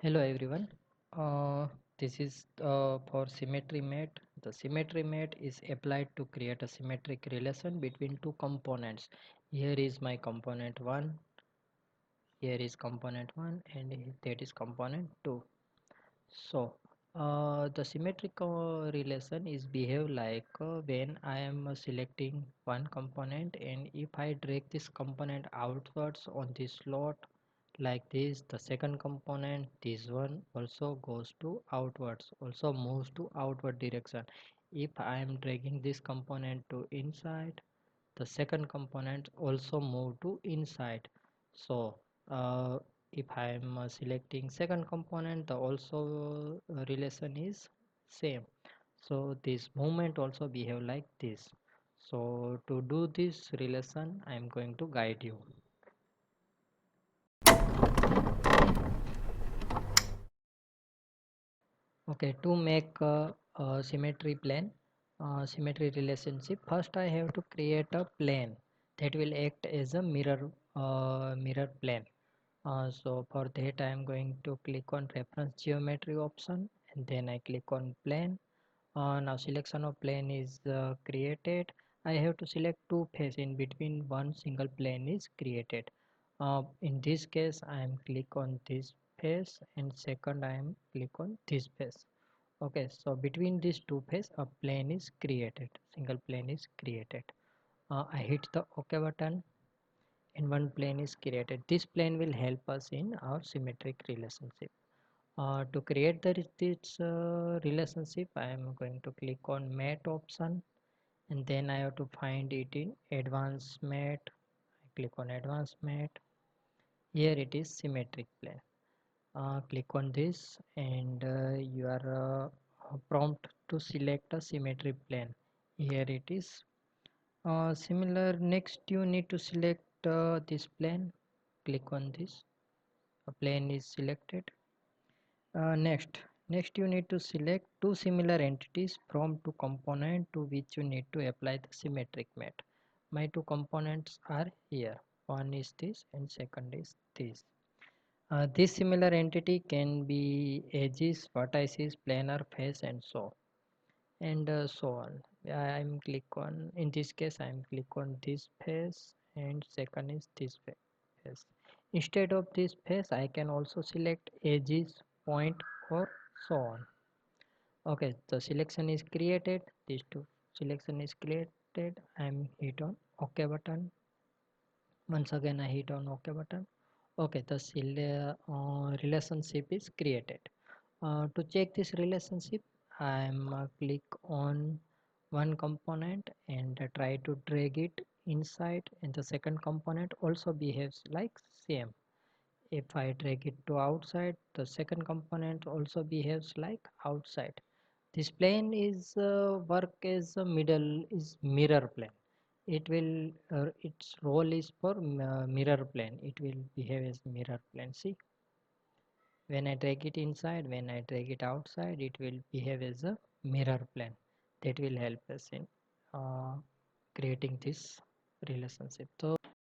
Hello everyone. This is for symmetry mate. The symmetry mate is applied to create a symmetric relation between two components. Here is my component 1, here is component 1 and that is component 2. So the symmetric relation is behave like when I am selecting one component, and if I drag this component outwards on this slot like this, the second component, this one also goes to outwards, also moves to outward direction. If I am dragging this component to inside, the second component also move to inside. So uh, if I am selecting second component, the also relation is same. So this movement also behave like this. So to do this relation, I am going to guide you. Okay, to make a symmetry plane, symmetry relationship, first I have to create a plane that will act as a mirror plane. So for that I am going to click on reference geometry option, and then I click on plane. Now selection of plane is created. I have to select two face in between, one single plane is created. In this case I am click on this face, and second I am click on this face. Okay, so between these two face a plane is created, single plane is created. I hit the OK button and one plane is created. This plane will help us in our symmetric relationship. To create this relationship, I am going to click on Mate option, and then I have to find it in Advanced Mate. I click on Advanced Mate. Here it is symmetric plane. Click on this, and you are prompt to select a symmetric plane. Here it is. Similar, next you need to select this plane. Click on this. A plane is selected. Next you need to select two similar entities from two component to which you need to apply the symmetric mate. My two components are here. One is this and second is this. This similar entity can be edges, vertices, planar, face, and so on. I'm click on, in this case I'm click on this face, and second is this face. Instead of this face I can also select edges, point, or so on. Okay, the selection is created. These two selection is created. I'm hit on OK button. Once again I hit on OK button. Okay, the relationship is created. To check this relationship, I'm click on one component and try to drag it inside, and the second component also behaves like same. If I drag it to outside, the second component also behaves like outside. This plane is work as a middle is mirror plane. It will its role is for mirror plane. It will behave as mirror plane. See, when I drag it inside, when I drag it outside, it will behave as a mirror plane. That will help us in uh, creating this relationship. So